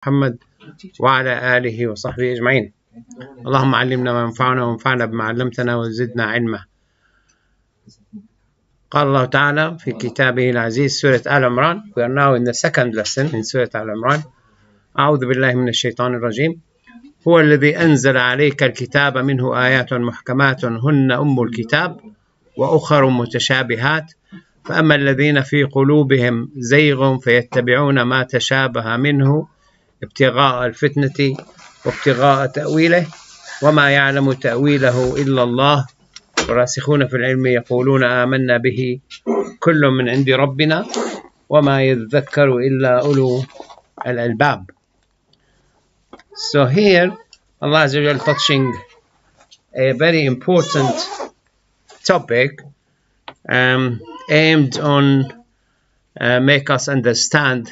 محمد وعلى آله وصحبه أجمعين. اللهم علمنا ما ينفعنا وانفعنا بما علمتنا وزدنا علما. قال الله تعالى في كتابه العزيز سورة آل عمران. We are now in the second lesson in سورة آل عمران. أعوذ بالله من الشيطان الرجيم. هو الذي أنزل عليك الكتاب منه آيات محكمات هن أم الكتاب وأخر متشابهات فأما الذين في قلوبهم زيغ فيتبعون ما تشابه منه ابتغاء الفتنة وابتغاء تأويله وما يعلم تأويله إلا الله والراسخون في العلم يقولون آمنا به كل من عند ربنا وما يذكر إلا أولو الألباب. So here Allah Azza wa Jal touching a very important topic aimed on make us understand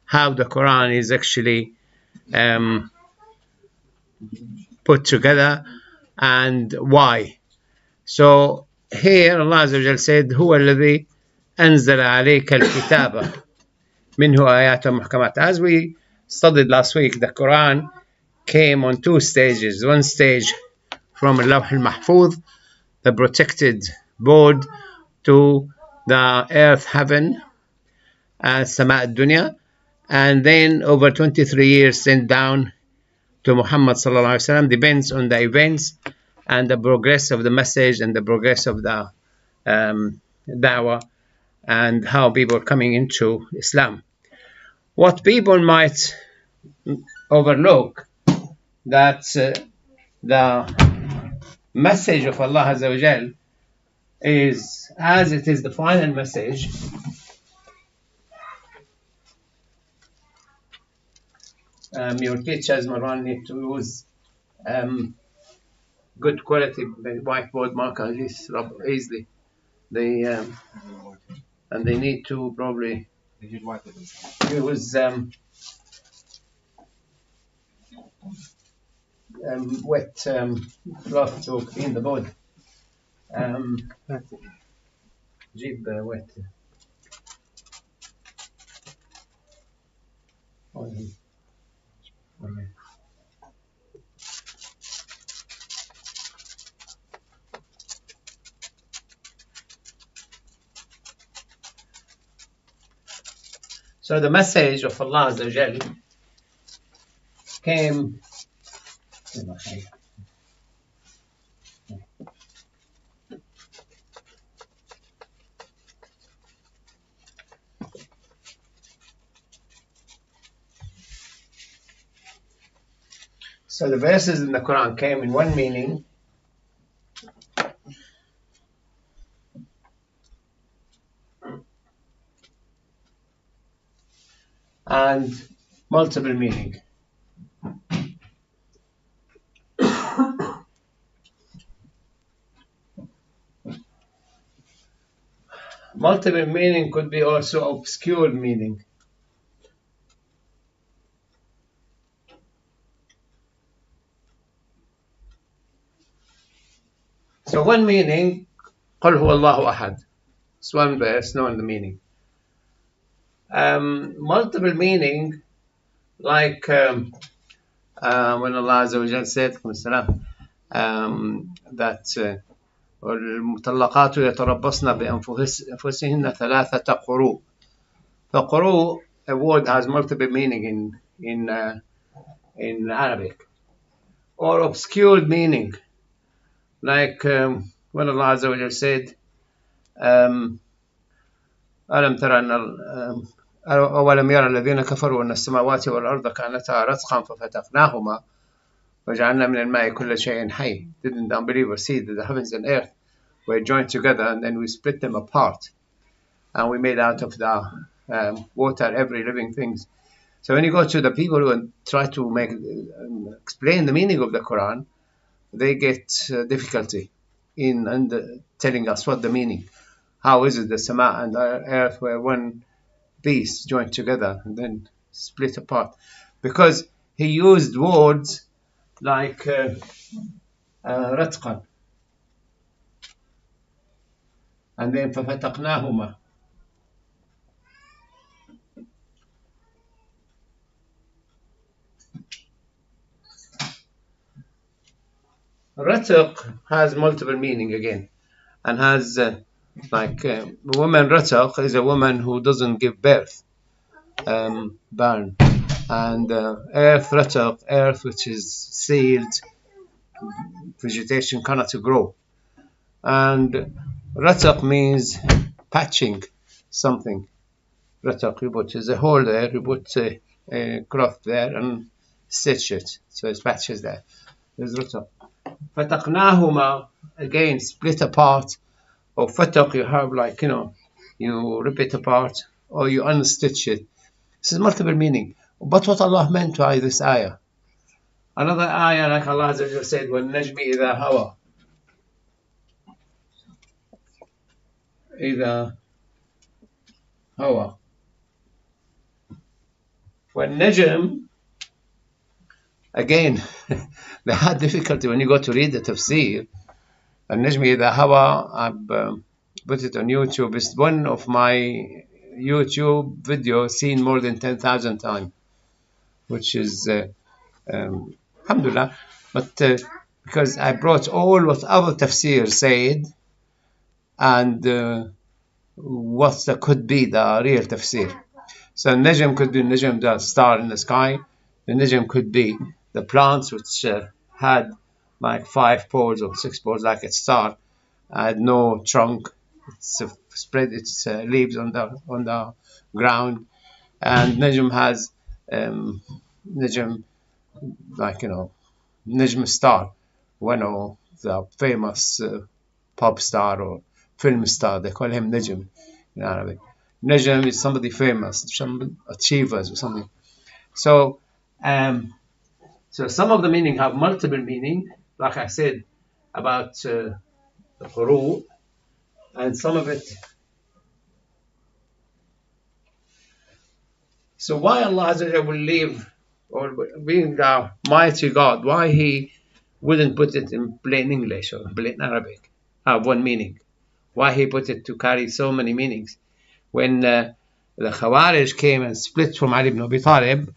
how the Quran is actually put together and why. So here Allah Azza wa Jal said هو الذي أنزل عليك الكتاب منه آيات محكمات. As we studied last week, the Quran came on two stages. One stage from Al-Lawh al-Mahfuz, the protected board, to the earth heaven, Sama al-Dunya, and then over 23 years sent down to Muhammad sallallahu alaihi wasallam. Depends on the events and the progress of the message and the progress of the da'wah and how people are coming into Islam. What people might overlook, that the message of Allah Azza wa Jal is, as it is the final message, your teachers, Maran, need to use good quality whiteboard markers easily. And they need to probably use wet cloth to clean the board. Jeep wet. Okay. So the message of Allah Azza wa Jal came. So the verses in the Quran came in one meaning, and multiple meaning. Multiple meaning could be also obscure meaning. So one meaning, قل هو الله أحد. It's one verse, knowing the meaning. Multiple meaning, like when Allah Azza wa Jal said that والمطلقات يتربصن بأنفسهن ثلاثة قروء. The قروء, a word, has multiple meaning in Arabic, or obscure meaning, like when Allah Azza wa Jal said ألم ترى أن أولم يرى الذين كفروا أن السماوات والأرض كانتا رتقا ففتقناهما وجعلنا من الماء كل شيء حي. Didn't the unbelievers see that the heavens and earth were joined together and then we split them apart and we made out of the water every living thing? So when you go to the people who try to explain the meaning of the Quran, they get difficulty in telling us what the meaning. How is it the Sama and the earth were one piece joined together and then split apart? Because he used words like رتقا and then ففتقناهما. Ratuq has multiple meaning again, and has woman Ratuq is a woman who doesn't give birth, barn, and earth Ratuq, earth which is sealed, vegetation cannot grow, and Ratuq means patching something. Ratuq, you put a hole there, you put a cloth there and stitch it, so it's patches there. There's Ratuq. Fataqnahuma, again split apart, or fataq you have like, you rip it apart or you unstitch it. This is multiple meaning. But what Allah meant by this ayah. Another ayah, like Allah said, وَالنَّجْمِ إِذَا هَوَى, إِذَا هَوَى. وَالنَّجْم, again, they had difficulty when you go to read the tafsir. النجم إذا هوى, I've put it on YouTube. It's one of my YouTube videos seen more than 10,000 times, which is alhamdulillah. But because I brought all what other tafsir said and what could be the real tafsir. So Najm could be Najm, the star in the sky. The Najm could be the plants which had like 5 poles or 6 poles, like a star, had no trunk. It's spread its leaves on the ground, and Najm has Najm, like Najm star, one of the famous pop star or film star. They call him Najm in Arabic. Najm is somebody famous, some achievers or something. So some of the meaning have multiple meaning, like I said about the Quru, and some of it. So why Allah will leave, or being the mighty God, why He wouldn't put it in plain English or plain Arabic, have one meaning? Why He put it to carry so many meanings? When the Khawarij came and split from Ali ibn Abi Talib,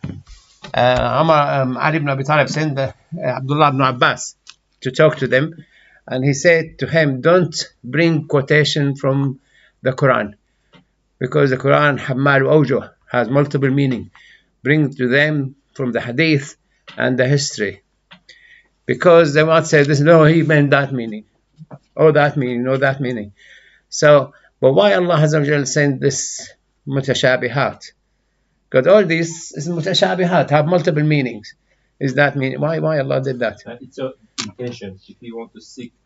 Ali ibn Abi Talib sent Abdullah ibn Abbas to talk to them, and he said to him, don't bring quotation from the Quran, because the Quran Hammal Awjuh, has multiple meaning. Bring to them from the hadith and the history, because they might say this, no, he meant that meaning, or that meaning, or that meaning. So, but why Allah Azza wa Jalla sent this mutashabihat? Because all these is mutashabihat, have multiple meanings. Is that meaning? Why Allah did that? It's your intention. If you want to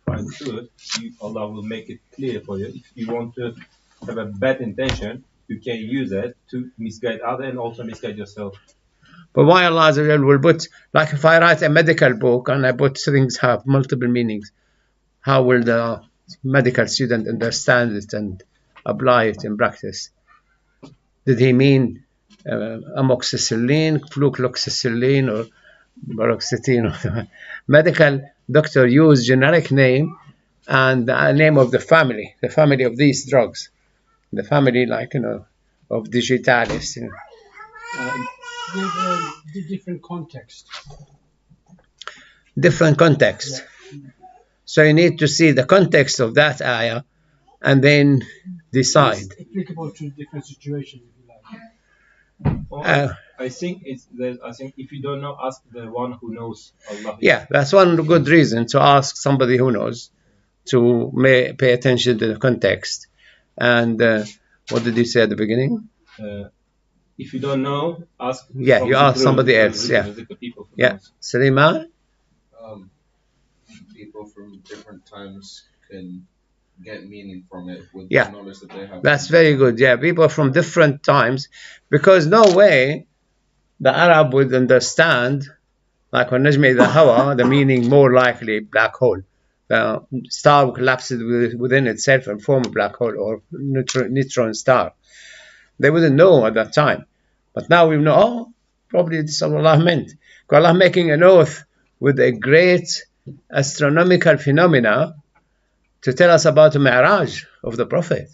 find truth, Allah will make it clear for you. If you want to have a bad intention, you can use it to misguide others and also misguide yourself. But why Allah Azza wa Jalla will put, like if I write a medical book and I put things have multiple meanings, how will the medical student understand it and apply it in practice? Did he mean amoxicillin, flucloxacillin, or paroxetine? Medical doctor use generic name and the name of the family of these drugs, the family, like of digitalis. Different context. Different context. Yeah. So you need to see the context of that ayah and then decide. It's applicable to different situations, if you like. I think if you don't know, ask the one who knows Allah. Yeah, that's one good reason to ask somebody who knows, to pay attention to the context. And what did you say at the beginning? If you don't know, ask. Yeah, you ask somebody else. Yeah. Yeah. Salima? People from different times can get meaning from it with the knowledge that they have. That's very good. Yeah, people from different times, because no way the Arab would understand, like when Najmi the Hawa, the meaning more likely black hole. The star collapses within itself and form a black hole, or neutron star. They wouldn't know at that time. But now we know, probably this is what Allah meant. Because Allah making an oath with a great astronomical phenomena to tell us about the Mi'raj of the Prophet.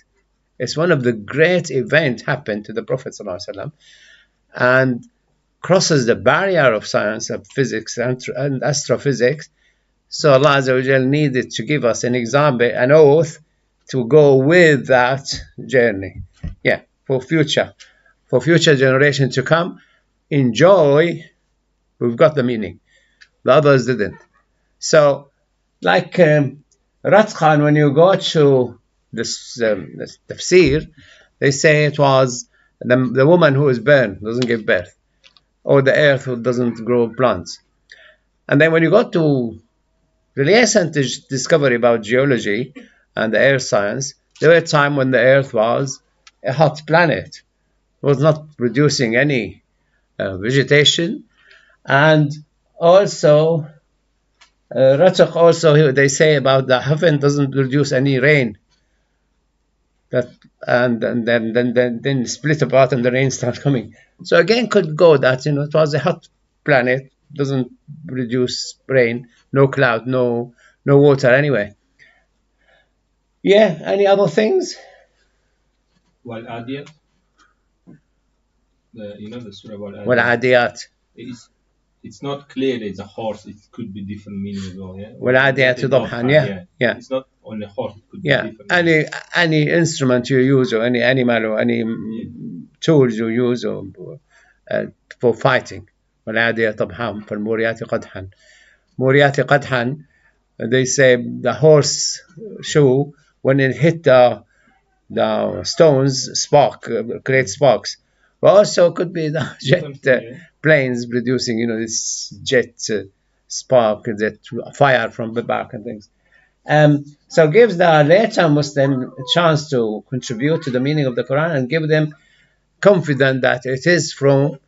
It's one of the great events happened to the Prophet ﷺ, and crosses the barrier of science, of physics and astrophysics. So Allah Azza wa Jal needed to give us an example, an oath, to go with that journey. Yeah, for future generation to come, enjoy. We've got the meaning. The others didn't. So, like Ratqan, when you go to this tafsir, they say it was the woman who is burned, doesn't give birth, or the earth who doesn't grow plants. And then when you go to the recent discovery about geology and the earth science, there were a time when the earth was a hot planet. It was not producing any vegetation. And also, Ratak also, they say about the heaven doesn't produce any rain. And then split apart and the rain starts coming. So again, could go that, it was a hot planet, doesn't produce rain, no cloud, no water anyway. Yeah, any other things? Well, Adiyat, the surah Wal-Adiyat. It's not clearly it's a horse. It could be different meaning as well. Yeah. Wal-Adiyat ضبحا. Yeah. It's not on a horse. It could be different. Any instrument you use, or any animal, or any tools you use, or for fighting. Wal-Adiyat ضبحا فالموريات قدحا. Muriyati qadhan. They say the horse shoe, when it hit the stones, create sparks. But also could be the jet planes producing, this jet spark, that fire from the back and things. So gives the later Muslim a chance to contribute to the meaning of the Quran and give them confidence that it is from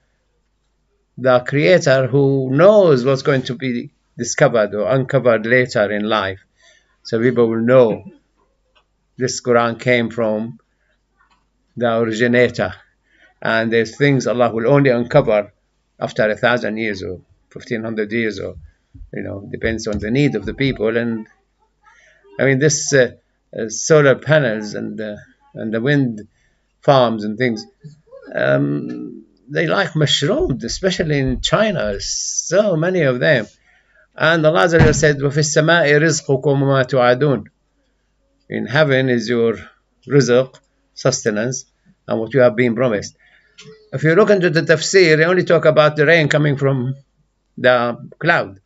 the Creator who knows what's going to be discovered or uncovered later in life. So people will know this Quran came from the originator. And there's things Allah will only uncover after 1,000 years or 1,500 years, or depends on the need of the people. And I mean, this solar panels and the wind farms and things, they like mushroomed, especially in China. So many of them. And Allah said, وَفِي السَّمَاءِ رِزْقُكُمْ وَمَا تُعَدُونَ. In heaven is your rizq, sustenance, and what you have been promised. If you look into the tafsir, they only talk about the rain coming from the cloud.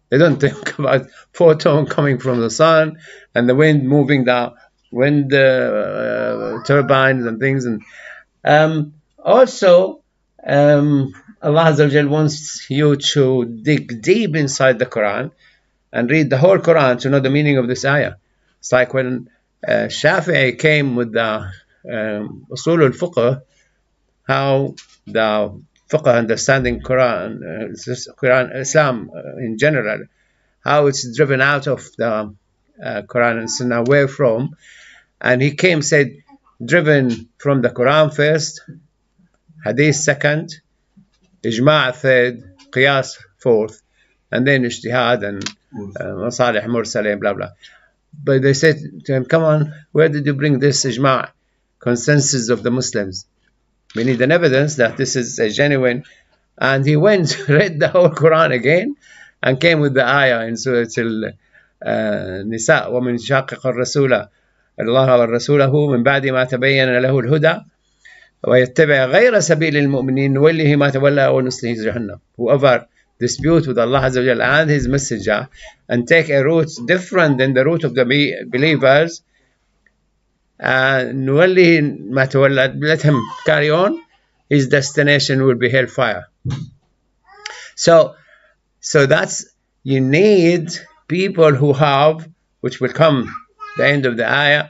They don't talk about photon coming from the sun and the wind moving the wind turbines and things. And also, Allah Azza wa Jal wants you to dig deep inside the Quran and read the whole Quran to know the meaning of this ayah. It's like when Shafi'i came with the usul al-fiqh, how the fiqh understanding Quran, Islam in general, how it's driven out of the Quran and Sunnah, away from. And he came, said, driven from the Quran first, Hadith second, Ijma' third, Qiyas fourth, and then Ijtihad and Masalih Mursalin, blah, blah. But they said to him, come on, where did you bring this Ijma', consensus of the Muslims? We need an evidence that this is a genuine. And he went, read the whole Quran again, and came with the ayah in Surah Al-Nisa, وَمِنْ شَاقِقَ الرَّسُولَ اللَّهَ وَالرَّسُولَهُ مِنْ بَعْدِ مَا تَبَيَّنَ لَهُ الْهُدَى وَيَتَّبِعْ غَيْرَ سَبِيلِ الْمُؤْمِنِينَ نُوَلِّهِ مَا تَوَلَّى وَنُصْلِهِ جَهَنَّمَ. Whoever dispute with Allah Azza wa Jalla and His Messenger and take a route different than the route of the believers, نُوَلِّهِ مَا تَوَلَّى, let him carry on, his destination will be hellfire. So that's, you need people who have, which will come the end of the ayah,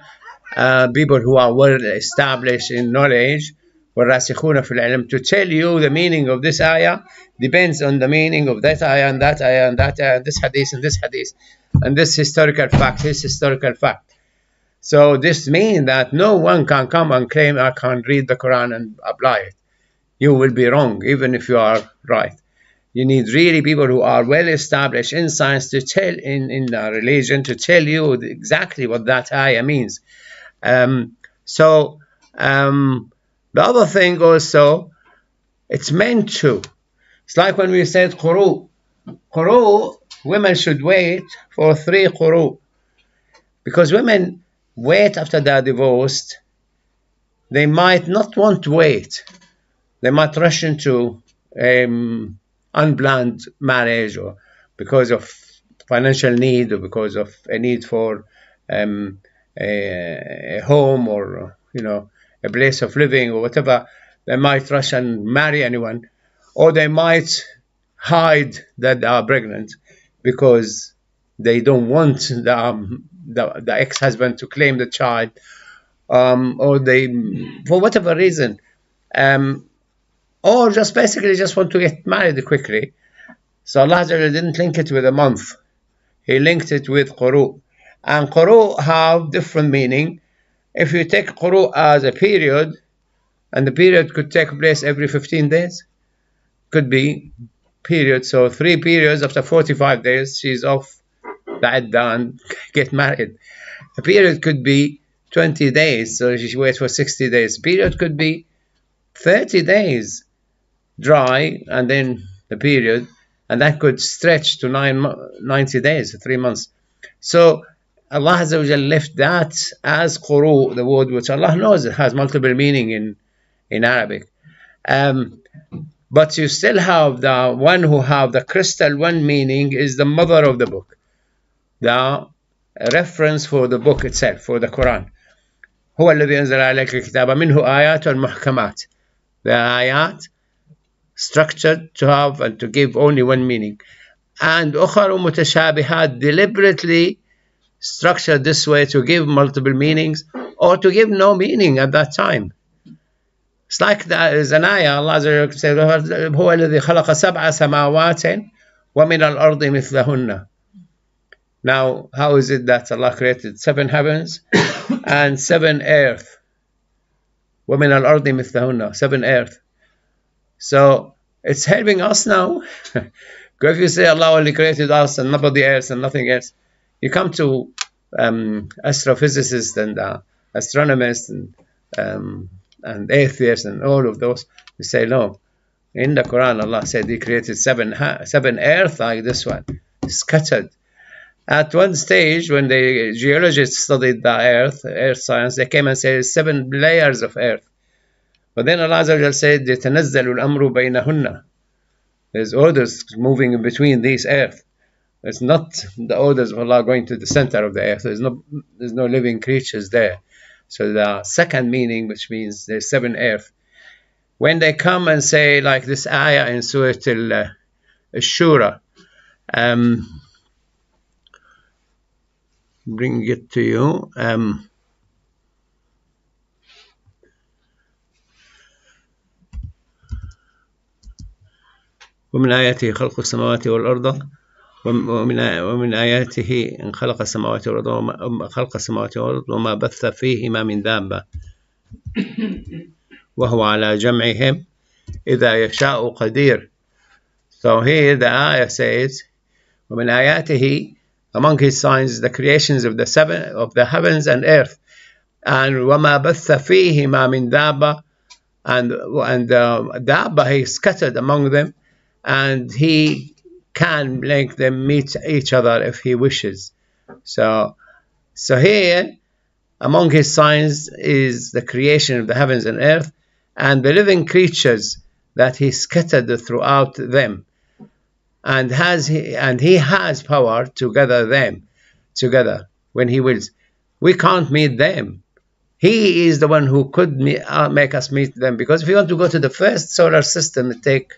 people who are well established in knowledge, وَالرَّاسِخُونَ فِي الْعِلْمِ, to tell you the meaning of this ayah depends on the meaning of that ayah and that ayah and that ayah, and this hadith and this hadith, and this historical fact, his historical fact. So this means that no one can come and claim I can read the Quran and apply it. You will be wrong, even if you are right. You need really people who are well established in science to tell, in religion, to tell you exactly what that ayah means. The other thing also, it's meant to. It's like when we said Quru. Quru women should wait for 3 quru, because women wait after they're divorced. They might not want to wait. They might rush into unplanned marriage, or because of financial need, or because of a need for a home, or a place of living, or whatever. They might rush and marry anyone, or they might hide that they are pregnant because they don't want the ex-husband to claim the child, or they, for whatever reason, or just basically just want to get married quickly. So Allah didn't link it with a month. He linked it with quru. And quru have different meaning. If you take quru as a period, and the period could take place every 15 days, could be period. So 3 periods after 45 days, she's off the iddah and get married. A period could be 20 days, so she waits for 60 days. Period could be 30 days dry, and then the period, and that could stretch to 90 days, 3 months. So Allah Azza wa Jalla left that as quru, the word which Allah knows it has multiple meaning in Arabic. But you still have the one who have the crystal one meaning is the mother of the book, the reference for the book itself, for the Quran. هو الذي أنزل عليك الكتاب منه آيات محكمات. The ayat structured to have and to give only one meaning, and أخر متشابهات, deliberately structured this way to give multiple meanings or to give no meaning at that time. It's like there is an ayah, Allah said, هو الذي خلق سبع سماوات ومن الأرض مثلهن. Now, how is it that Allah created 7 heavens and 7 earth? ومن الأرض مثلهن, 7 earth. So it's helping us now. If you say Allah only created us and nobody else and nothing else, you come to astrophysicists and astronomers and atheists and all of those. You say no. In the Quran, Allah said He created 7 earth like this one, scattered. At one stage, when the geologists studied the earth science, they came and said 7 layers of earth. But then Allah said, يَتَنَزَّلُ الْأَمْرُ بَيْنَهُنَّ. There's orders moving in between these earth. It's not the orders of Allah going to the center of the earth. There's no living creatures there. So the second meaning, which means there's 7 earth. When they come and say, like this ayah in Surah Al-Shura, bring it to you. ومن آياته خلق السماوات والأرض ومن آياته إن خلق السماوات والأرض وما بث فيهما من دابة وهو على جمعهم إذا يشاء قدير. So here the ayah says, ومن آياته, among his signs, the creations of the heavens and earth, and وما بث فيهما من دابة, and دابة he scattered among them, and he can make them meet each other if he wishes. So here, among his signs is the creation of the heavens and earth, and the living creatures that he scattered throughout them, and he has power to gather them together when he wills. We can't meet them. He is the one who could make us meet them, because if you want to go to the first solar system, it takes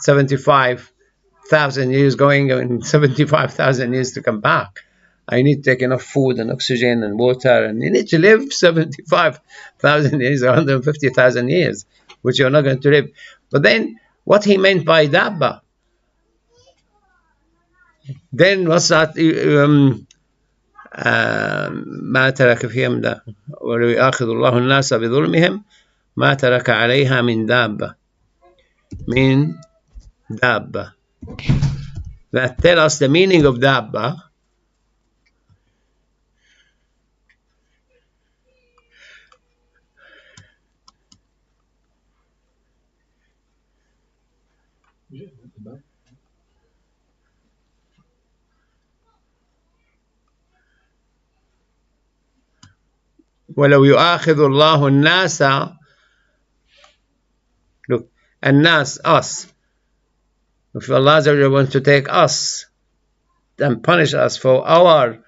75,000 years going, and 75,000 years to come back. I need to take enough food and oxygen and water, and you need to live 75,000 years, 150,000 years, which you're not going to live. But then, what he meant by Dabba, then what's that? ما ترك فيهم ده ولو يأخذ الله الناس بظلمهم ما ترك عليها من دابة. That tell us the meaning of Dabba. ولو يؤاخذ الله الناس, look, الناس, us. If Allah wants to take us and punish us for our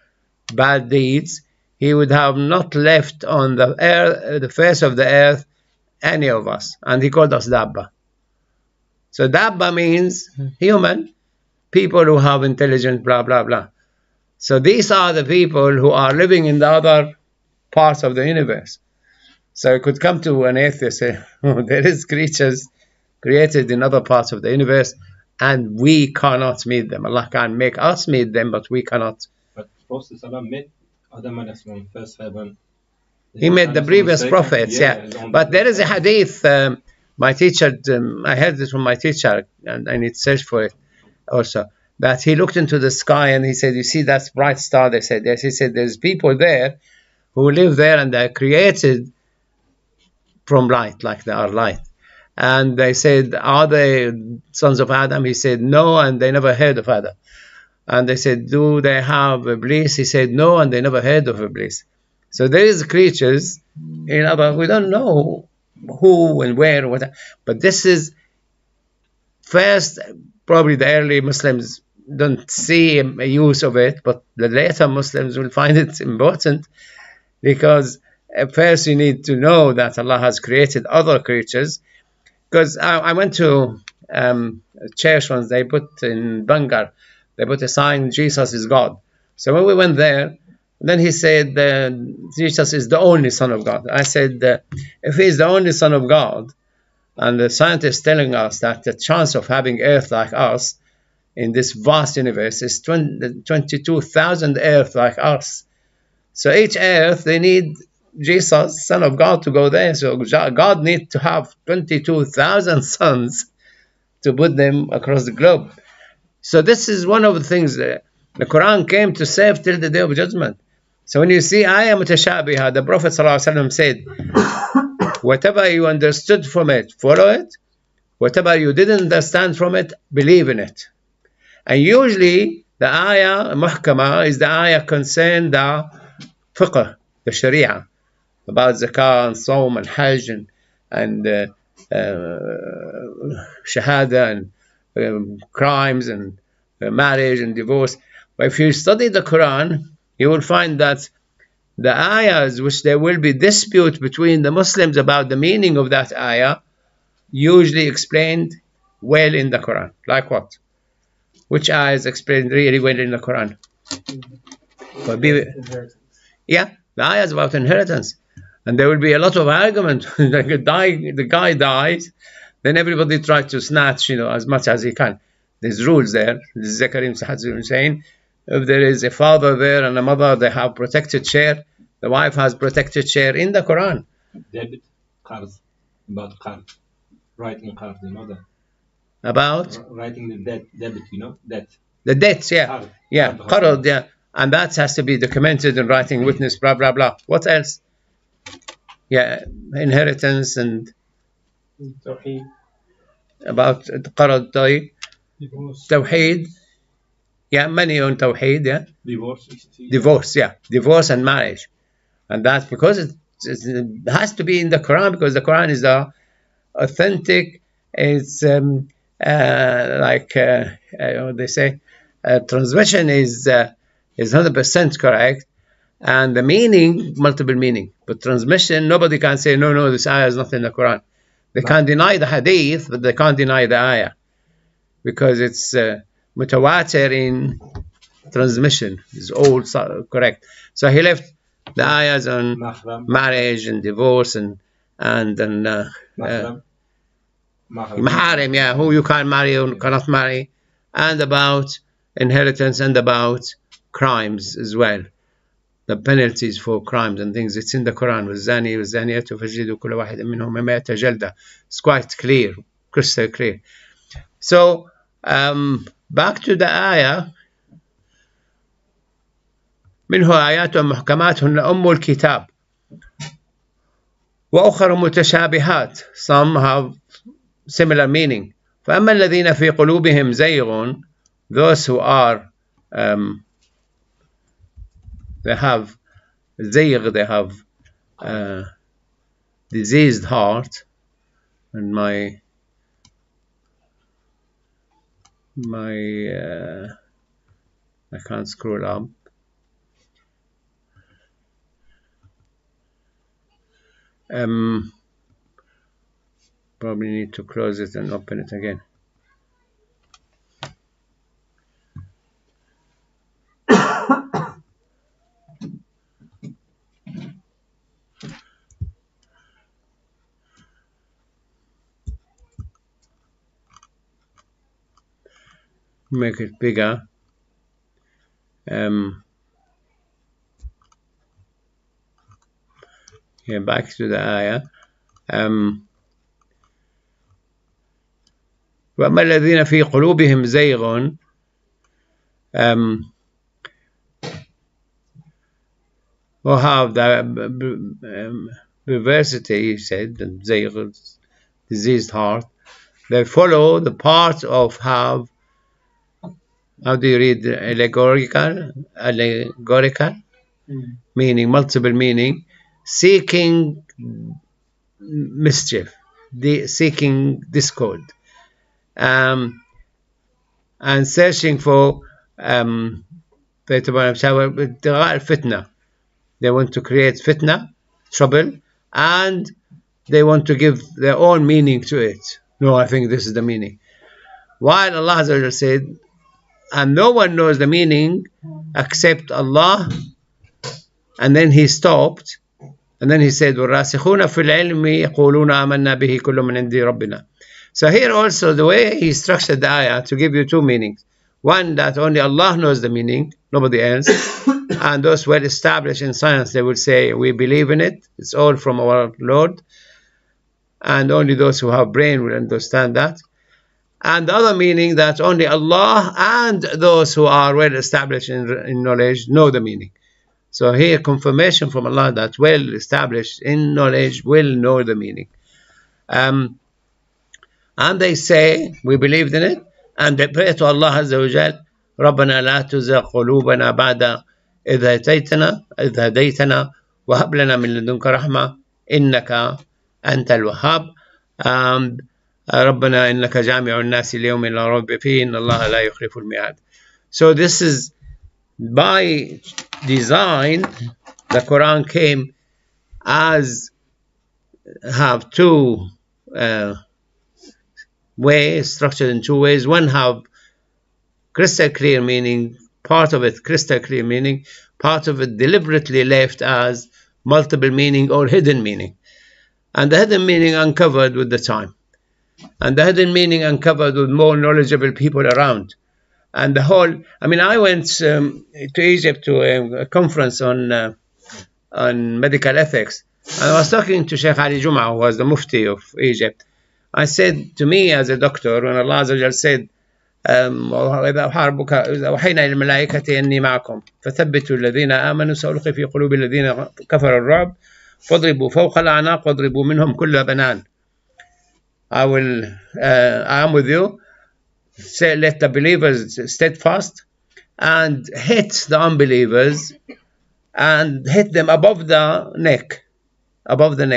bad deeds, He would have not left on the earth, the face of the earth, any of us. And He called us Dabba. So Dabba means human, people who have intelligence, blah, blah, blah. So these are the people who are living in the other parts of the universe. So it could come to an atheist and say, oh, there is creatures created in other parts of the universe, and we cannot meet them. Allah can make us meet them, but we cannot. But Prophet met Adam on first heaven. He met the previous prophets, yeah. But there is a hadith, my teacher, I heard this from my teacher, and I need to search for it also, that he looked into the sky and he said, you see that bright star? They said, yes. He said, there's people there who live there and they're created from light, like they are light. And they said, are they sons of Adam? He said, no, and they never heard of Adam. And they said, do they have Iblis? He said, no, and they never heard of Iblis. So there is creatures in other, we don't know who and where and what, but this is first, probably the early Muslims don't see a use of it, but the later Muslims will find it important, because at first you need to know that Allah has created other creatures. Because I went to a church once, they put in Bangar, they put a sign, Jesus is God. So when we went there, then he said, Jesus is the only Son of God. I said, if he is the only Son of God, and the scientists telling us that the chance of having Earth like us in this vast universe is 22,000 Earth like us. So each Earth, they need Jesus, Son of God, to go there. So God needs to have 22,000 sons to put them across the globe. So this is one of the things that the Quran came to save till the day of judgment. So when you see ayah mutashabiha, the Prophet ﷺ said, whatever you understood from it, follow it. Whatever you didn't understand from it, believe in it. And usually the ayah muhkama is the ayah concerned the fiqh, the sharia, about zakah and sawm and hajj and shahada and crimes and marriage and divorce. But if you study the Quran, you will find that the ayahs, which there will be dispute between the Muslims about the meaning of that ayah, usually explained well in the Quran. Like what? Which ayah is explained really well in the Quran? Yeah, the ayah is about inheritance. And there will be a lot of argument. The guy dies, then everybody tries to snatch, as much as he can. There's rules there. Zakarim Sahadzim saying, if there is a father there and a mother, they have protected share. The wife has protected share in the Quran. Debit, cards, about card, writing card, that. About? Writing the debit, debt. The debts, yeah. Card. Yeah, qard, yeah. And that has to be documented in writing, witness, blah, blah, blah. What else? Yeah, inheritance and Tawheed. about qard, Divorce. Tawheed. Yeah, many on Tawheed, yeah. Divorce, yeah. Divorce and marriage. And that's because it has to be in the Quran, because the Quran is the authentic, it's like what they say, transmission is 100% correct, and the meaning, multiple meaning. But transmission, nobody can say, no, this ayah is not in the Quran. They can't deny the hadith, but they can't deny the ayah, because it's mutawatir in transmission. It's all correct. So he left the ayahs on marriage and divorce and maharim, yeah, who you can marry or cannot marry, and about inheritance and about crimes as well. The penalties for crimes and things, it's in the Quran. والزاني والزانية فاجلدوا كل واحد منهما 100 جلدة. It's quite clear, crystal clear. So back to the ayah. منه آيات محكمات هن أم الكتاب وأخر متشابهات. Some have similar meaning. فأما الذين في قلوبهم زيغ, those who are they have زيغ, they have diseased heart, and my I can't scroll up. Probably need to close it and open it again. Make it bigger. Yeah, back to the ayah. وأما الذين في قلوبهم زيغ who have the perversity, he said, زيغ, diseased heart, they follow the part of how do you read allegorical meaning, multiple meaning, seeking mischief, seeking discord, and searching for fitna. They want to create fitna, trouble, and they want to give their own meaning to it. No, I think this is the meaning. While Allah Azza wa Jalla said, and no one knows the meaning except Allah, and then he stopped, and then he said, وَالرَّاسِخُونَ فِي الْعِلْمِ يَقُولُونَ آمَنَّا بِهِ كُلٌّ مِنْ عِنْدِ رَبِّنَا. So here also the way he structured the ayah to give you two meanings. One, that only Allah knows the meaning, nobody else. And those well established in science, they will say, we believe in it, it's all from our Lord. And only those who have brain will understand that. And the other meaning, that only Allah and those who are well established in knowledge know the meaning. So here confirmation from Allah that well established in knowledge will know the meaning. And they say, we believed in it, and they pray to Allah Azza wa Jal, رَبَّنَا لَا تُزِغْ قُلُوبَنَا بَعْدَ إِذْ هَدَيْتَنَا وَهَبْ لَنَا مِن لَدُنْكَ رَحْمَةً إِنَّكَ أَنْتَ الْوَهَّابُ رَبَّنَا إِنَّكَ جَامِعُ النَّاسِ لِيَوْمٍ لَا رَيْبَ فِيهِ إِنَّ اللَّهَ لَا يُخْلِفُ الْمِيعَادَ. So this is by design. The Quran came as have two ways, structured in two ways. One have crystal clear meaning, part of it crystal clear meaning, part of it deliberately left as multiple meaning or hidden meaning. And the hidden meaning uncovered with the time. And the hidden meaning uncovered with more knowledgeable people around. And the whole, I mean, I went to Egypt to a conference on medical ethics. And I was talking to Sheikh Ali Jum'ah, who was the Mufti of Egypt. I said, to me as a doctor, when Allah Azza wa Jal said, وحينا إلى الملائكة إني معكم فثبتوا الذين آمنوا سألقي في قلوب الذين كفروا الرعب فاضربوا فوق الأعناق واضربوا منهم كل بنان. I am with you. Say, let the believers steadfast and hit the unbelievers and hit them above the neck.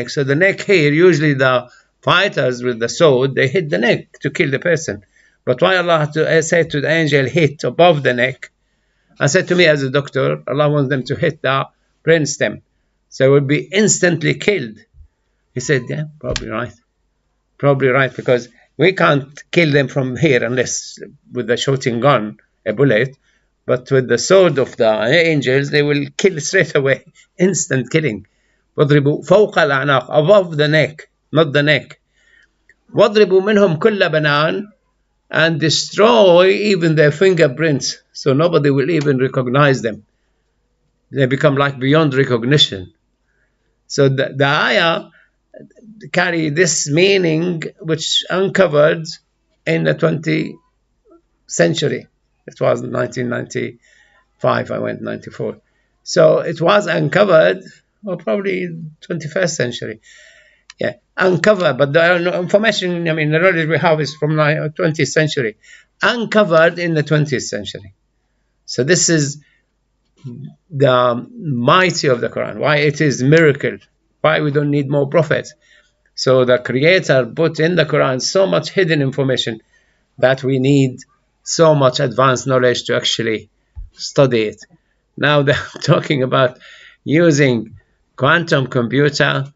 So the neck here, usually the fighters with the sword, they hit the neck to kill the person. But why Allah said to the angel, hit above the neck? I said to me as a doctor, Allah wants them to hit the brainstem. So it will be instantly killed. He said, yeah, probably right. Probably right, because we can't kill them from here unless with the shooting gun, a bullet. But with the sword of the angels, they will kill straight away. Instant killing. وَاضْرِبُوا فَوْقَ الْأَعْنَاقِ, above the neck, not the neck. وَاضْرِبُوا مِنْهُمْ كُلَّ بَنَانٍ, and destroy even their fingerprints, so nobody will even recognize them. They become like beyond recognition. So the ayah carry this meaning, which uncovered in the 20th century. It was 1995, I went 94. So it was uncovered, or probably 21st century. Yeah, uncovered, but the information, I mean, the knowledge we have is from 20th century. Uncovered in the 20th century. So this is the mighty of the Quran, why it is miracle. Why we don't need more prophets? So the Creator put in the Quran so much hidden information that we need so much advanced knowledge to actually study it. Now they're talking about using quantum computer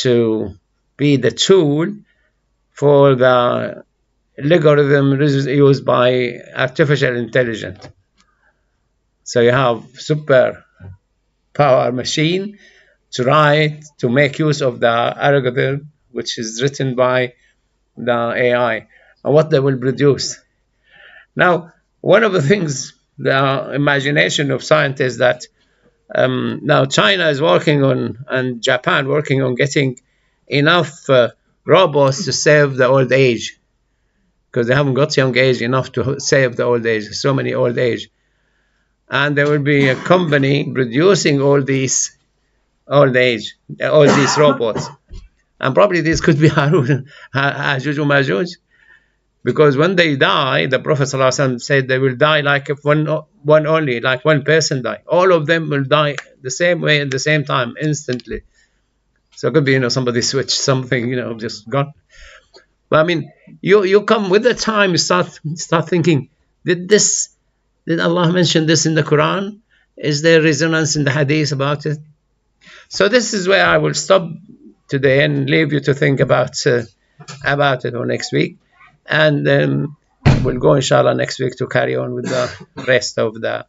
to be the tool for the algorithm used by artificial intelligence. So you have super power machine to make use of the algorithm which is written by the AI and what they will produce. Now, one of the things, the imagination of scientists that now China is working on, and Japan working on getting enough robots to save the old age, because they haven't got young age enough to save the old age, so many old age. And there will be a company producing all these robots. And probably this could be Harun, Hajuj Majuj, because when they die, the Prophet ﷺ said they will die like if one only, like one person die. All of them will die the same way at the same time, instantly. So it could be, somebody switched something, just gone. But I mean, you come with the time, you start thinking, did Allah mention this in the Quran? Is there resonance in the Hadith about it? So this is where I will stop today and leave you to think about it for next week. And then we'll go, inshallah, next week to carry on with the rest of the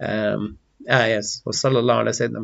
ayahs. Wa sallallahu ala sayyidina